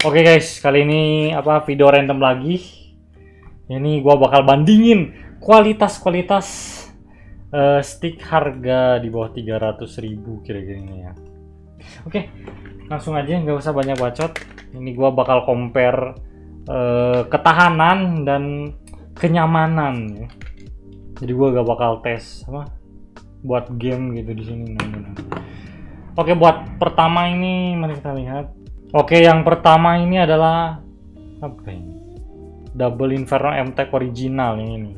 Oke guys, kali ini video random lagi. Ini gua bakal bandingin kualitas stick harga di bawah 300.000 kira-kira ini ya. Oke, langsung aja, nggak usah banyak bacot. Ini gua bakal compare ketahanan dan kenyamanan ya. Jadi gua gak bakal tes buat game gitu di sini. Oke, buat pertama ini mari kita lihat. Oke, yang pertama ini adalah apa ini? Double Inferno MTech original ini nih.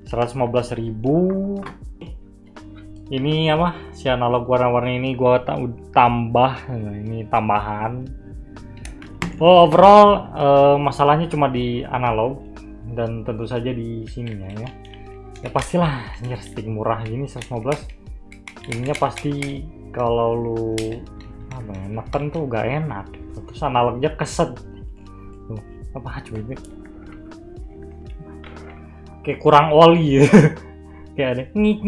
115.000. Ini si analog warna-warni ini gua tambah, ini tambahan. Overall masalahnya cuma di analog dan tentu saja di sininya ya. Ya pastilah stick murah gini 115. Ininya pasti kalau lu neken tuh gak enak, terus analognya keset tuh, coba ini kayak kurang oli kayak ada ngik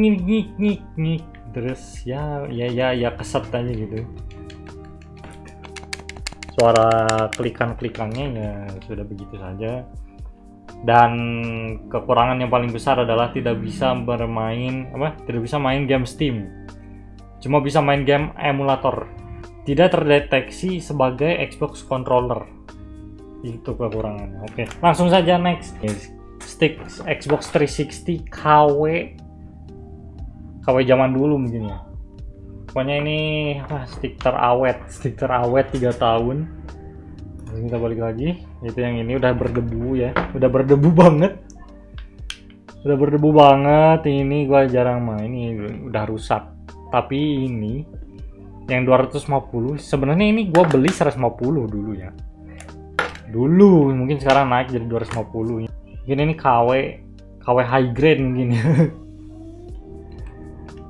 terus ya keset aja gitu, suara klikannya ya sudah begitu saja. Dan kekurangan yang paling besar adalah tidak bisa main game Steam, cuma bisa main game emulator, tidak terdeteksi sebagai Xbox controller. Itu kekurangannya. Oke, langsung saja next. Stick Xbox 360 KW zaman dulu mungkin ya. Pokoknya ini stick terawet 3 tahun. Terus kita balik lagi. Itu yang ini udah berdebu ya. Udah berdebu banget. Ini gua jarang main, ini udah rusak. Tapi ini yang 250 sebenarnya ini gue beli 150 dulu ya, mungkin sekarang naik jadi 250. Mungkin ini KW high grade mungkin ya.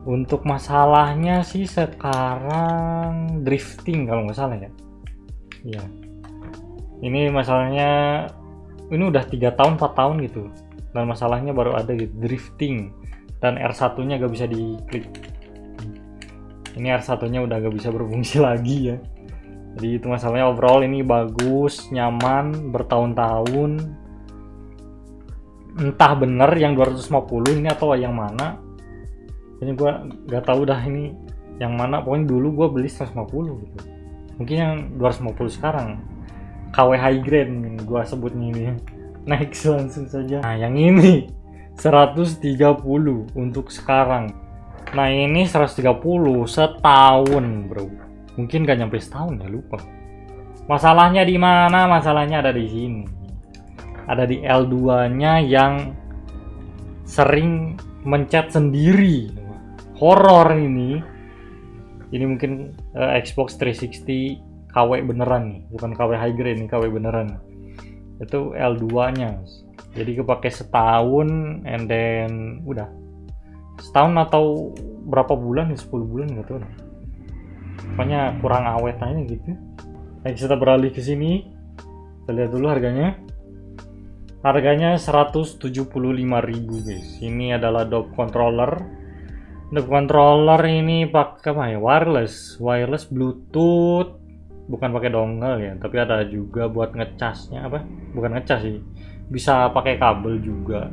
Untuk masalahnya sih sekarang drifting kalau nggak salah ya. Iya, ini masalahnya ini udah 3 tahun 4 tahun gitu, dan masalahnya baru ada gitu, drifting, dan R1 nya gak bisa diklik. Ini R1 nya udah gak bisa berfungsi lagi ya. Jadi itu masalahnya. Overall ini bagus, nyaman, bertahun-tahun. Entah bener yang 250 ini atau yang mana, ini gua gak tahu dah ini yang mana. Pokoknya dulu gua beli 150 gitu, mungkin yang 250 sekarang KW high grade gua sebutnya ini. Next, langsung saja. Nah yang ini 130 untuk sekarang. Nah ini 130 setahun bro, mungkin gak nyampe setahun ya, lupa. Masalahnya di mana? Masalahnya ada di sini, ada di L2 nya yang sering mencet sendiri. Horor ini mungkin Xbox 360 KW beneran nih, bukan KW high grade nih, KW beneran. Itu L2 nya, jadi kepake setahun and then udah setahun atau berapa bulan ya, 10 bulan nggak tahu. Pokoknya kurang awet aja gitu. Nah, kita beralih ke sini. Kita lihat dulu harganya. Harganya 175.000 guys. Ini adalah dock controller. Dock controller ini pakai wireless Bluetooth. Bukan pakai dongle ya, tapi ada juga buat ngecasnya bukan ngecas sih. Bisa pakai kabel juga.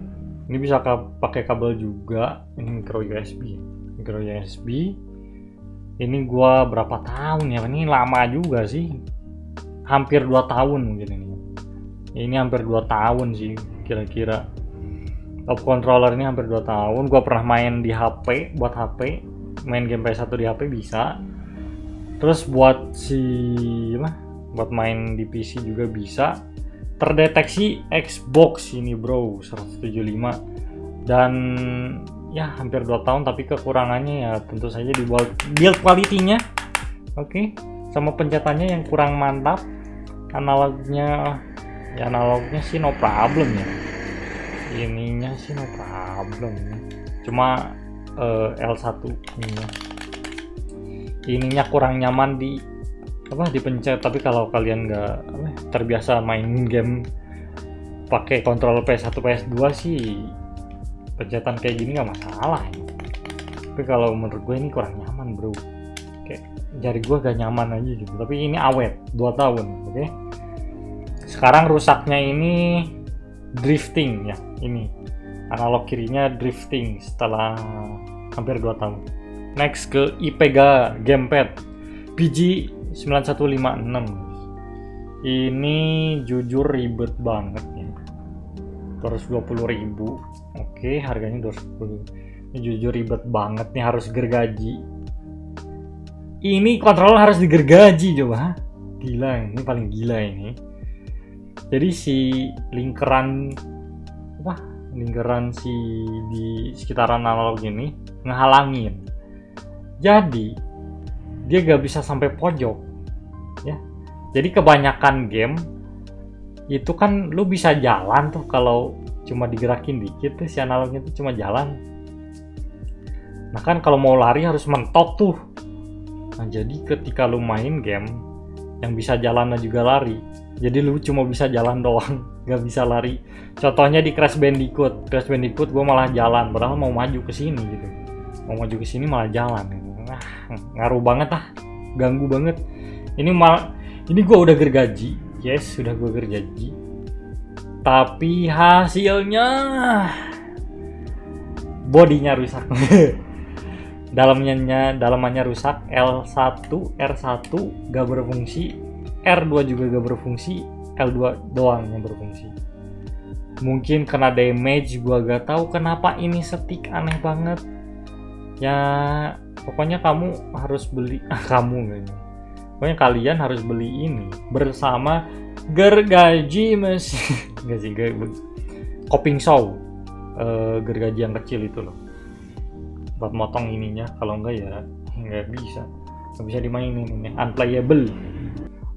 Ini bisa pakai kabel juga. Ini micro USB. Ini gua berapa tahun ya? Ini lama juga sih. Hampir 2 tahun mungkin ini. Ini hampir 2 tahun sih kira-kira. Top controller ini hampir 2 tahun. Gua pernah main di HP, buat HP. Main game PS1 di HP bisa. Terus buat buat main di PC juga bisa. Terdeteksi Xbox ini bro, 175, dan ya hampir 2 tahun. Tapi kekurangannya ya tentu saja di build quality-nya. Oke, sama pencetannya yang kurang mantap. Analognya sih no problem ya, ininya sih no problem, cuma L1 ininya kurang nyaman dipencet. Tapi kalau kalian nggak terbiasa main game pakai kontrol PS1 PS2 sih, pencetan kayak gini nggak masalah ya. Tapi kalau menurut gue ini kurang nyaman bro, kayak jari gue gak nyaman aja gitu. Tapi ini awet 2 tahun, oke. Sekarang rusaknya ini drifting ya, ini analog kirinya drifting setelah hampir 2 tahun. Next ke IPEGA gamepad PG9156. Ini jujur ribet banget ya. 220.000. Oke, harganya 210. Ini jujur ribet banget nih, harus gergaji. Ini kontrol harus digergaji coba. Gila, ini paling gila ini. Jadi si lingkaran si di sekitaran analog ini ngehalangin. Jadi dia gak bisa sampai pojok ya. Jadi kebanyakan game itu kan lu bisa jalan tuh kalau cuma digerakin dikit tuh si analognya tuh cuma jalan. Nah kan kalau mau lari harus mentok tuh. Nah jadi ketika lu main game yang bisa jalan juga lari, jadi lu cuma bisa jalan doang, gak bisa lari. Contohnya di Crash Bandicoot gue malah jalan, padahal mau maju ke sini gitu. Mau maju ke sini malah jalan. Nah, ngaruh banget ganggu banget. Ini gue udah gergaji, yes sudah gue gergaji. Tapi hasilnya bodinya rusak. Dalamannya rusak, L1, R1 gak berfungsi, R2 juga gak berfungsi, L2 doang yang berfungsi. Mungkin kena damage, gua gak tahu kenapa ini stick aneh banget. Ya pokoknya kamu harus beli, pokoknya kalian harus beli ini bersama gergaji mesin, enggak sih, coping saw, gergaji yang kecil itu loh, buat motong ininya. Kalau enggak ya nggak bisa dimainin ini, unplayable.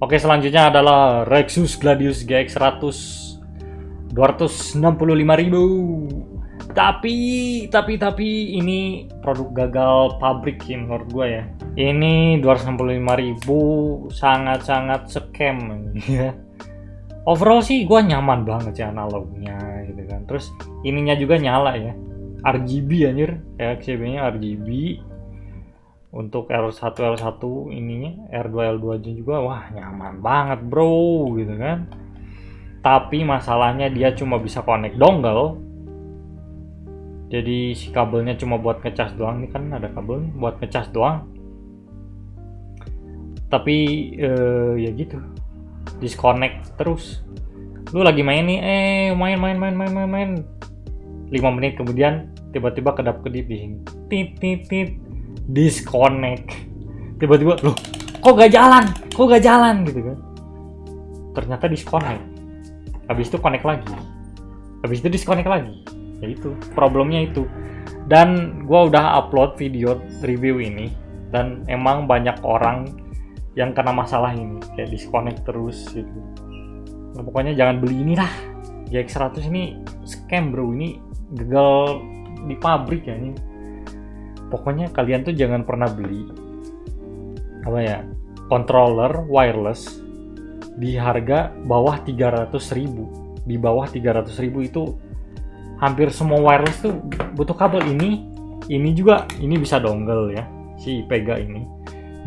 Oke, selanjutnya adalah Rexus Gladius GX 100 265.000. Tapi ini produk gagal pabrik ya, menurut gue ya. Ini 265.000 sangat scam ya. Overall sih gue nyaman banget sih analognya gitu kan. Terus ininya juga nyala ya. RGB anjir, RGB-nya RGB. Untuk R1 ininya, R2 L2 juga wah nyaman banget bro gitu kan. Tapi masalahnya dia cuma bisa connect dongle. Jadi si kabelnya cuma buat ngecas doang. Ini kan ada kabel buat ngecas doang. Tapi ya gitu, disconnect terus. Lu lagi main nih, main 5 menit kemudian tiba-tiba kedap-kedip di sini. Tit disconnect. Tiba-tiba loh, kok gak jalan gitu kan. Ternyata disconnect. Habis itu connect lagi. Habis itu disconnect lagi. Ya itu, problemnya itu. Dan gua udah upload video review ini dan emang banyak orang yang kena masalah ini, kayak disconnect terus gitu. Nah, pokoknya jangan beli ini lah. GX 100 ini scam bro, ini gagal di pabrik ya ini. Pokoknya kalian tuh jangan pernah beli controller wireless di harga bawah 300.000. Di bawah 300.000 itu hampir semua wireless tuh butuh kabel. Ini juga, ini bisa dongle ya, si IPEGA ini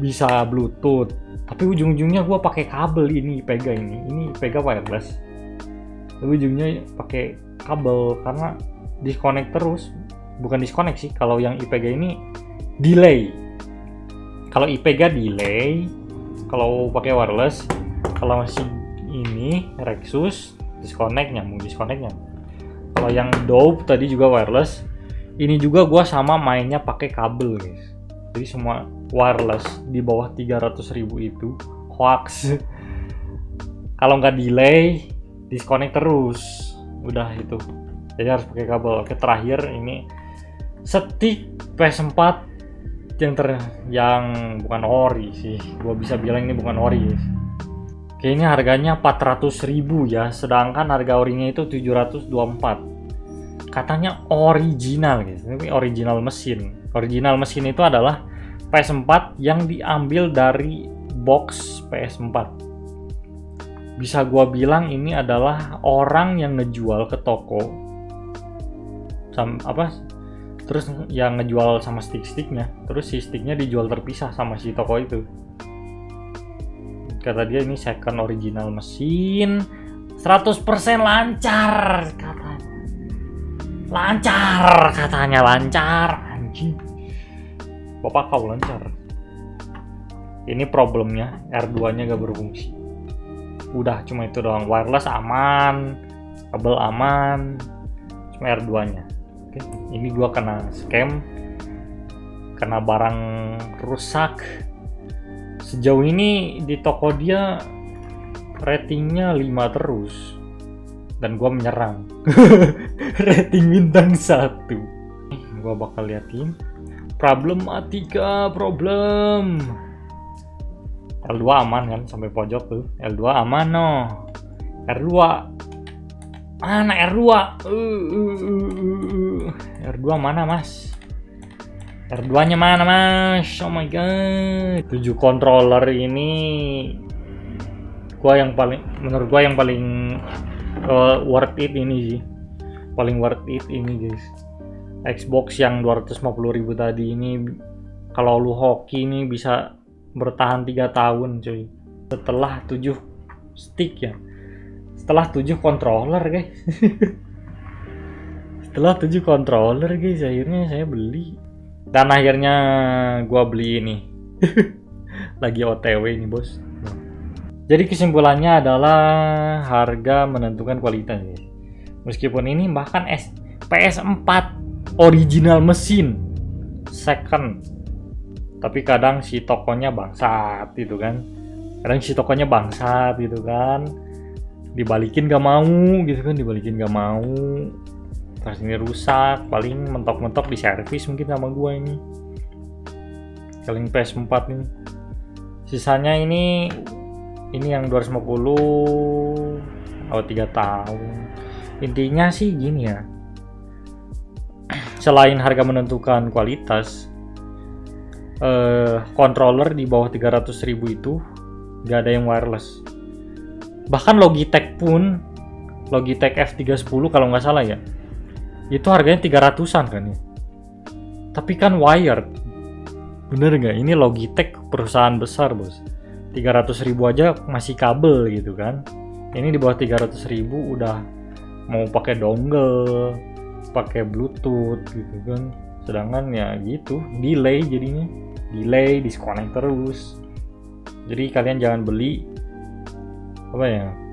bisa Bluetooth, tapi ujung-ujungnya gua pakai kabel. Ini IPEGA wireless, tapi ujungnya pakai kabel karena disconnect terus. Bukan disconnect sih, kalau yang IPEGA ini delay. Kalau IPEGA delay, kalau pakai wireless. Kalau masih ini Rexus nyambung disconnectnya. Kalau yang Dope tadi juga wireless, ini juga gua sama mainnya pakai kabel guys. Jadi semua wireless di bawah 300.000 itu hoax. Kalau nggak delay, disconnect terus. Udah itu. Jadi harus pakai kabel. Oke, terakhir ini stick PS4 yang bukan ori sih. Gua bisa bilang ini bukan ori guys. Kayaknya harganya 400.000 ya, sedangkan harga orinya itu 724. Katanya original guys, ini original mesin. Original mesin itu adalah PS4 yang diambil dari box PS4. Bisa gua bilang ini adalah orang yang ngejual ke toko terus yang ngejual sama stick-sticknya, terus si sticknya dijual terpisah sama si toko itu. Kata dia ini second original mesin, 100% lancar katanya. Lancar katanya, lancar anjing. Bapak kau lancar. Ini problemnya R2 nya gak berfungsi. Udah cuma itu doang, wireless aman, kabel aman, cuma R2 nya. Oke, ini gua kena scam, kena barang rusak. Sejauh ini di toko dia ratingnya 5 terus, dan gua menyerang. Rating bintang 1. Gua bakal liatin problematika problem. L2 aman kan sampai pojok tuh. L2 aman no. R2 mana R2? R2 mana mas? R2 nya mana mas? Oh my god. 7 controller ini menurut gua yang paling worth it ini sih. Paling worth it ini guys. Xbox yang 250.000 tadi ini kalau lu hoki ini bisa bertahan 3 tahun cuy. Setelah 7 stick ya. Setelah 7 controller guys. Setelah 7 controller guys, akhirnya saya beli. Dan akhirnya gua beli ini. Lagi OTW ini bos. Jadi kesimpulannya adalah harga menentukan kualitas guys. Meskipun ini bahkan PS4 original mesin second, tapi kadang si tokonya bangsat gitu kan. Kadang si tokonya bangsat gitu kan. Dibalikin gak mau gitu kan, dibalikin gak mau. Terus ini rusak, paling mentok-mentok di servis mungkin sama gua ini. Paling PS4 ini. Sisanya ini yang 250 3 tahun. Intinya sih gini ya. Selain harga menentukan kualitas, controller di bawah 300.000 itu gak ada yang wireless. Bahkan Logitech pun, Logitech F310 kalau nggak salah ya, itu harganya 300-an kan ya. Tapi kan wired. Bener nggak? Ini Logitech perusahaan besar bos. 300.000 aja masih kabel gitu kan. Ini di bawah 300.000 udah mau pakai dongle, pakai Bluetooth gitu kan. Sedangkan ya gitu, delay jadinya. Delay, disconnect terus. Jadi kalian jangan beli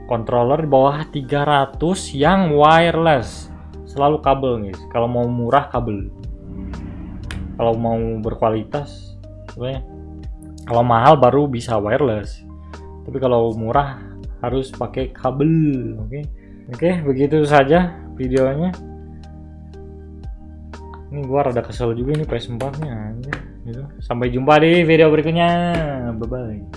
controller di bawah 300 yang wireless. Selalu kabel guys. Kalau mau murah kabel. Kalau mau berkualitas kalau mahal baru bisa wireless. Tapi kalau murah harus pakai kabel. Oke, begitu saja videonya. Ini gua rada kesel juga ini PS4 nya gitu. Sampai jumpa di video berikutnya. Bye bye.